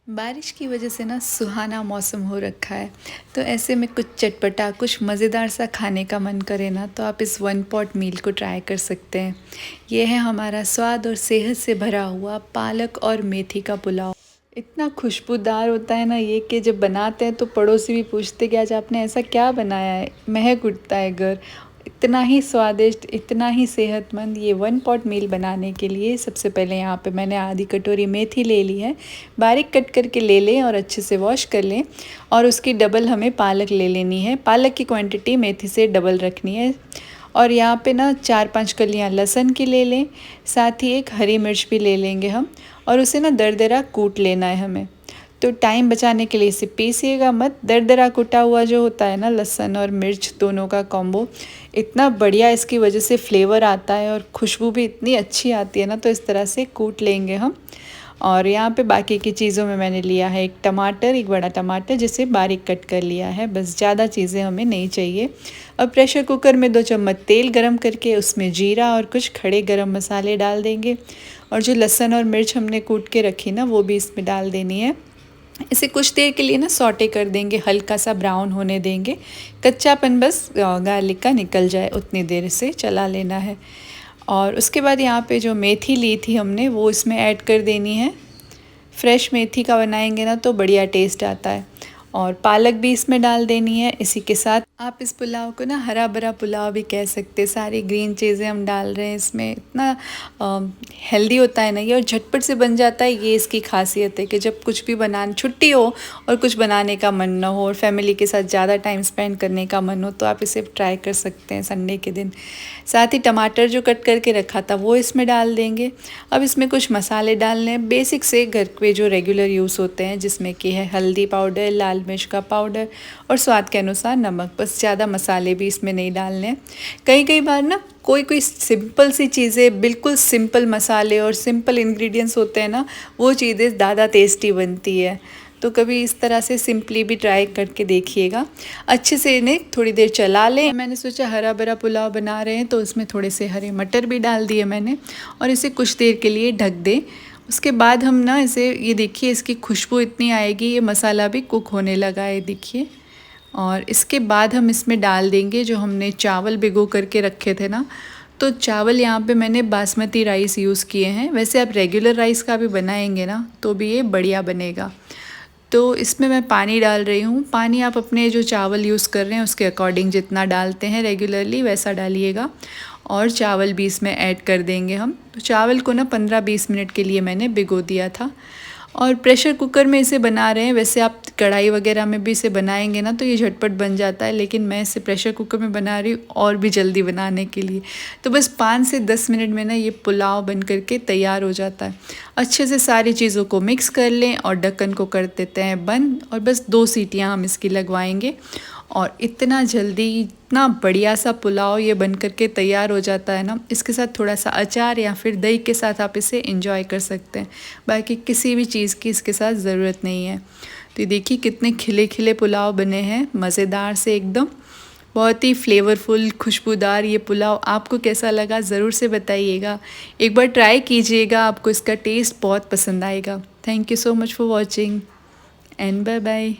बारिश की वजह से ना सुहाना मौसम हो रखा है। तो ऐसे में कुछ चटपटा कुछ मज़ेदार सा खाने का मन करे ना, तो आप इस वन पॉट मील को ट्राई कर सकते हैं। ये है हमारा स्वाद और सेहत से भरा हुआ पालक और मेथी का पुलाव। इतना खुशबूदार होता है ना ये, कि जब बनाते हैं तो पड़ोसी भी पूछते कि आज आपने ऐसा क्या बनाया है, महक उठता है घर। इतना ही स्वादिष्ट, इतना ही सेहतमंद। ये वन पॉट मील बनाने के लिए सबसे पहले यहाँ पे मैंने आधी कटोरी मेथी ले ली है। बारीक कट करके ले लें और अच्छे से वॉश कर लें। और उसकी डबल हमें पालक ले लेनी है। पालक की क्वांटिटी मेथी से डबल रखनी है। और यहाँ पे ना 4-5 कलियाँ लहसुन की ले लें। साथ ही एक हरी मिर्च भी ले लेंगे हम, और उसे ना दरदरा कूट लेना है हमें। तो टाइम बचाने के लिए इसे पीसिएगा मत। दरदरा कुटा हुआ जो होता है ना, लहसुन और मिर्च दोनों का कॉम्बो इतना बढ़िया इसकी वजह से फ्लेवर आता है और खुशबू भी इतनी अच्छी आती है ना। तो इस तरह से कूट लेंगे हम। और यहाँ पे बाकी की चीज़ों में मैंने लिया है एक टमाटर, एक बड़ा टमाटर जिसे बारीक कट कर लिया है। बस ज़्यादा चीज़ें हमें नहीं चाहिए। अब प्रेशर कुकर में 2 चम्मच तेल गरम करके उसमें जीरा और कुछ खड़े गरम मसाले डाल देंगे। और जो लहसुन और मिर्च हमने कूट के रखी ना, वो भी इसमें डाल देनी है। इसे कुछ देर के लिए ना सौटे कर देंगे, हल्का सा ब्राउन होने देंगे। कच्चापन बस गार्लिक का निकल जाए उतनी देर से चला लेना है। और उसके बाद यहाँ पे जो मेथी ली थी हमने, वो इसमें ऐड कर देनी है। फ्रेश मेथी का बनाएंगे ना तो बढ़िया टेस्ट आता है। और पालक भी इसमें डाल देनी है। इसी के साथ आप इस पुलाव को ना हरा भरा पुलाव भी कह सकते हैं। सारी ग्रीन चीज़ें हम डाल रहे हैं इसमें। इतना हेल्दी होता है ना ये, और झटपट से बन जाता है। ये इसकी खासियत है कि जब कुछ भी बनाने छुट्टी हो और कुछ बनाने का मन ना हो और फैमिली के साथ ज़्यादा टाइम स्पेंड करने का मन हो, तो आप इसे ट्राई कर सकते हैं संडे के दिन। साथ ही टमाटर जो कट करके रखा था वो इसमें डाल देंगे। अब इसमें कुछ मसाले डालने हैं बेसिक से, घर पे जो रेगुलर यूज़ होते हैं, जिसमें कि है हल्दी पाउडर, लाल मिर्च का पाउडर और स्वाद के अनुसार नमक। बस ज़्यादा मसाले भी इसमें नहीं डालने। कई बार ना कोई सिंपल सी चीज़ें, बिल्कुल सिंपल मसाले और सिंपल इंग्रेडिएंट्स होते हैं ना, वो चीज़ें ज़्यादा टेस्टी बनती है। तो कभी इस तरह से सिंपली भी ट्राई करके देखिएगा। अच्छे से इन्हें थोड़ी देर चला लें। मैंने सोचा हरा भरा पुलाव बना रहे हैं तो उसमें थोड़े से हरे मटर भी डाल दिए मैंने, और इसे कुछ देर के लिए ढक दें। उसके बाद हम ना इसे, ये देखिए इसकी खुशबू इतनी आएगी, ये मसाला भी कुक होने लगा है देखिए। और इसके बाद हम इसमें डाल देंगे जो हमने चावल भिगो करके रखे थे ना। तो चावल यहाँ पे मैंने बासमती राइस यूज़ किए हैं। वैसे आप रेगुलर राइस का भी बनाएंगे ना तो भी ये बढ़िया बनेगा। तो इसमें मैं पानी डाल रही हूँ। पानी आप अपने जो चावल यूज़ कर रहे हैं उसके अकॉर्डिंग जितना डालते हैं रेगुलरली वैसा डालिएगा। और चावल भी इसमें ऐड कर देंगे हम। तो चावल को ना 15-20 मिनट के लिए मैंने भिगो दिया था। और प्रेशर कुकर में इसे बना रहे हैं। वैसे आप कढ़ाई वगैरह में भी इसे बनाएंगे ना तो ये झटपट बन जाता है, लेकिन मैं इसे प्रेशर कुकर में बना रही हूँ और भी जल्दी बनाने के लिए। तो बस 5 से 10 मिनट में ना ये पुलाव बन करके तैयार हो जाता है। अच्छे से सारी चीज़ों को मिक्स कर लें और ढक्कन को कर देते हैं बंद, और बस 2 सीटियाँ हम इसकी लगवाएंगे। और इतना जल्दी इतना बढ़िया सा पुलाव ये बन करके तैयार हो जाता है ना। इसके साथ थोड़ा सा अचार या फिर दही के साथ आप इसे एंजॉय कर सकते हैं। बाकी किसी भी चीज़ की इसके साथ ज़रूरत नहीं है। तो ये देखिए कितने खिले खिले पुलाव बने हैं, मज़ेदार से एकदम। बहुत ही फ्लेवरफुल, खुशबूदार ये पुलाव। आपको कैसा लगा ज़रूर से बताइएगा। एक बार ट्राई कीजिएगा, आपको इसका टेस्ट बहुत पसंद आएगा। Thank you so much for watching and bye bye.